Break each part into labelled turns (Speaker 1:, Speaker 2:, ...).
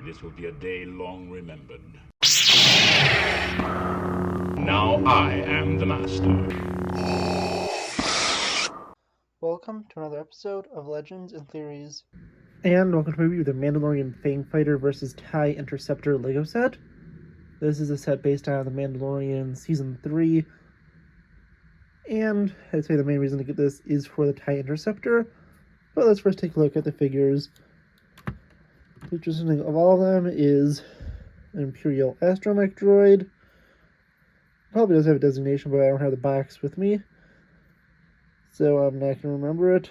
Speaker 1: This will be a day long remembered. Now I am the master.
Speaker 2: Welcome to another episode of Legends and Theories.
Speaker 3: And welcome to my review of the Mandalorian Fang Fighter vs. TIE Interceptor LEGO set. This is a set based on The Mandalorian Season 3. And I'd say the main reason to get this is for the TIE Interceptor. But let's first take a look at the figures. The interesting thing of all of them is an Imperial astromech droid. Probably does have a designation, but I don't have the box with me, so I'm not going to remember it.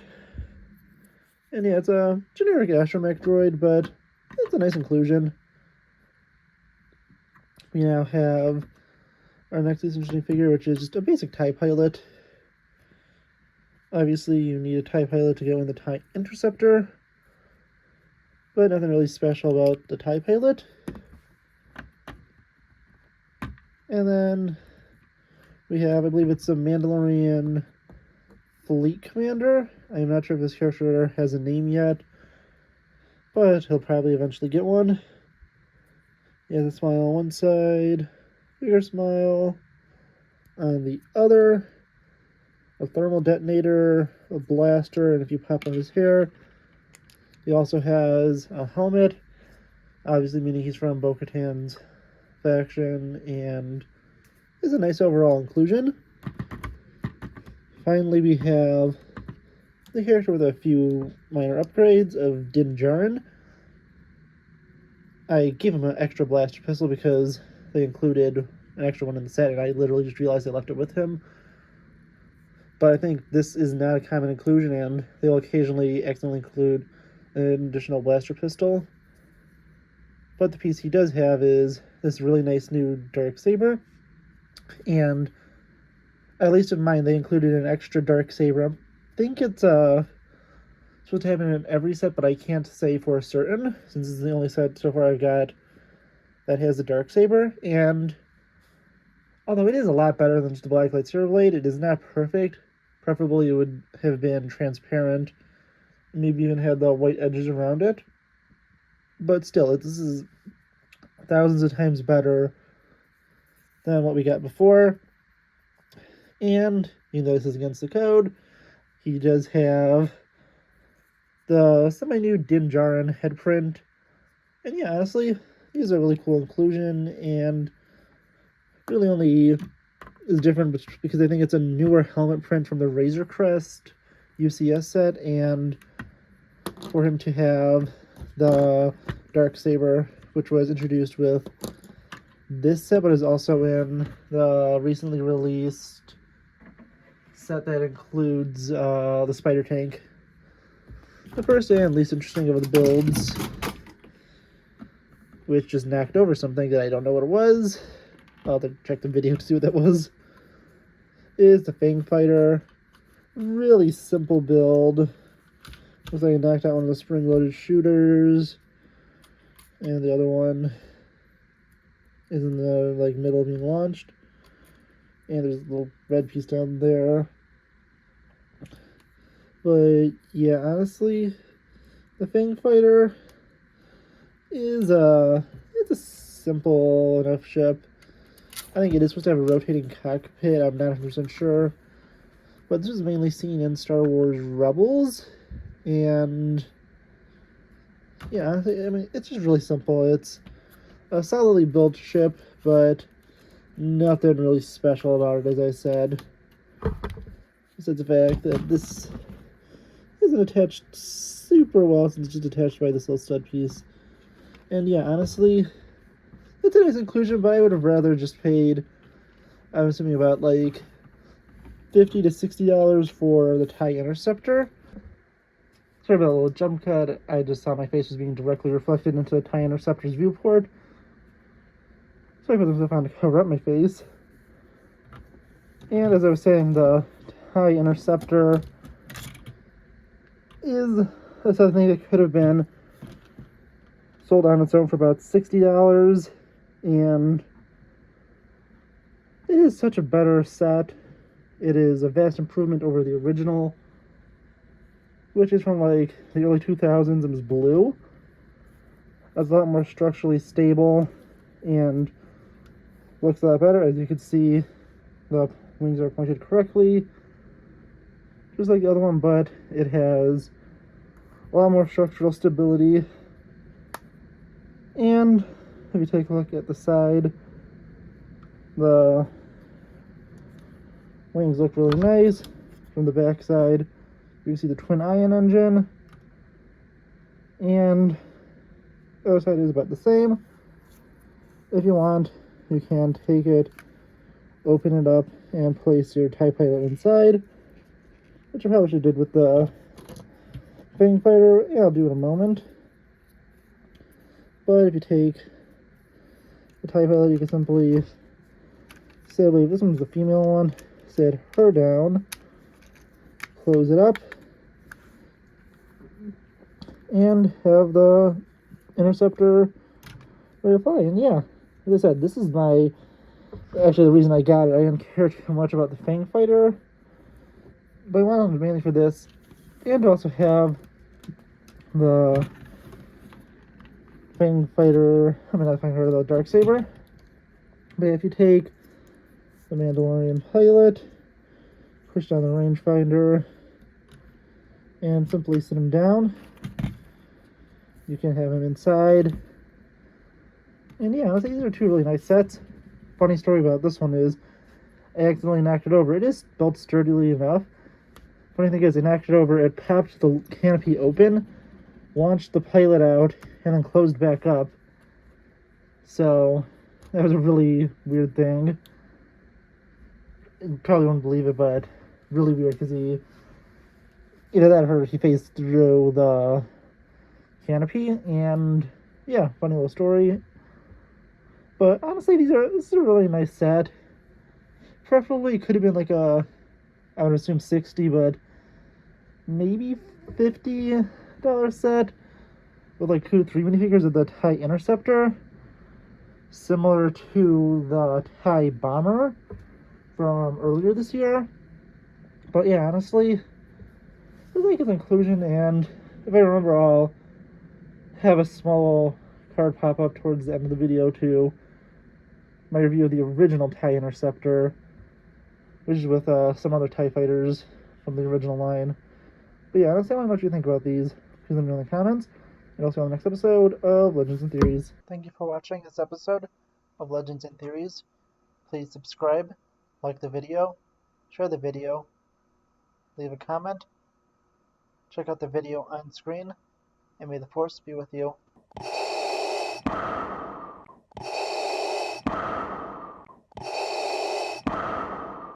Speaker 3: And yeah, it's a generic astromech droid, but it's a nice inclusion. We now have our next interesting figure, which is just a basic TIE pilot. Obviously, you need a TIE pilot to go in the TIE Interceptor, but nothing really special about the TIE pilot. And then we have, I believe it's a Mandalorian Fleet Commander. I'm not sure if this character has a name yet, but he'll probably eventually get one. He has a smile on one side, bigger smile on the other, a thermal detonator, a blaster, and if you pop out his hair, he also has a helmet, obviously meaning he's from Bo-Katan's faction, and is a nice overall inclusion. Finally, we have the character with a few minor upgrades of Din Djarin. I gave him an extra blaster pistol because they included an extra one in the set, and I literally just realized I left it with him. But I think this is not a common inclusion, and they'll occasionally accidentally include an additional blaster pistol. But the piece he does have is this really nice new Darksaber, and at least in mine, they included an extra Darksaber. I think it's supposed to happen in every set, but I can't say for certain, since this is the only set so far I've got that has the Darksaber. And although it is a lot better than just a black lightsaber blade, it is not perfect. Preferably it would have been transparent, maybe even had the white edges around it. But still, this is thousands of times better than what we got before. And even though this is against the code, he does have the semi-new Din Djarin head print. And yeah, honestly, these are a really cool inclusion, and really only is different because I think it's a newer helmet print from the Razor Crest UCS set, and for him to have the Darksaber, which was introduced with this set, but is also in the recently released set that includes the Spider Tank. The first and least interesting of the builds, which just knocked over something that I don't know what it was, I'll have to check the video to see what that was, is the Fang Fighter. Really simple build. Looks like I knocked out one of the spring-loaded shooters, and the other one is in the middle of being launched. And there's a little red piece down there. But yeah, honestly, the Fang Fighter is it's a simple enough ship. I think it is supposed to have a rotating cockpit. I'm not 100% sure, but this is mainly seen in Star Wars Rebels, and yeah, I mean, it's just really simple. It's a solidly built ship, but nothing really special about it, as I said. Besides the fact that this isn't attached super well, since it's just attached by this little stud piece. And yeah, honestly, it's a nice inclusion, but I would have rather just paid, I'm assuming, about like $50 to $60 for the TIE Interceptor. Sorry about a little jump cut. I just saw my face was being directly reflected into the TIE Interceptor's viewport, so I put this on to cover up my face. And as I was saying, the TIE Interceptor is something that could have been sold on its own for about $60, and it is such a better set. It is a vast improvement over the original, which is from like the early 2000s and was blue. It's a lot more structurally stable and looks a lot better. As you can see, the wings are pointed correctly, just like the other one, but it has a lot more structural stability. And if you take a look at the side, the wings look really nice. From the back side, you can see the twin ion engine, and the other side is about the same. If you want, you can take it, open it up, and place your TIE Pilot inside, which I probably should did with the Fang Fighter. Yeah, I'll do it in a moment. But if you take the TIE Pilot, you can simply say, wait, this one's the female one, set her down, close it up, and have the Interceptor ready to fly. And yeah, like I said, this is actually the reason I got it. I didn't care too much about the Fang Fighter, but I wanted it mainly for this, and to also have the Fang Fighter, not Fang Fighter, the Darksaber. But if you take the Mandalorian pilot, push down the rangefinder, and simply sit him down, you can have him inside. And yeah, honestly, these are two really nice sets. Funny story about this one is I accidentally knocked it over. It is built sturdily enough. Funny thing is, I knocked it over, it popped the canopy open, launched the pilot out, and then closed back up. So that was a really weird thing. You probably won't believe it, but really weird, because either that or he phased through the canopy. And yeah, funny little story. But honestly, this is a really nice set. Preferably could have been like I would assume 60, but maybe $50 set with like 2 to 3 minifigures of the TIE Interceptor, similar to the TIE Bomber from earlier this year. But yeah, honestly, I like its inclusion, and if I remember, I'll have a small card pop up towards the end of the video to my review of the original TIE Interceptor, which is with some other TIE fighters from the original line. But yeah, honestly, I want to know what you think about these. Please let me know in the comments, and I'll see you on the next episode of Legends and Theories.
Speaker 2: Thank you for watching this episode of Legends and Theories. Please subscribe, like the video, share the video, leave a comment, check out the video on screen, and may the Force be with you.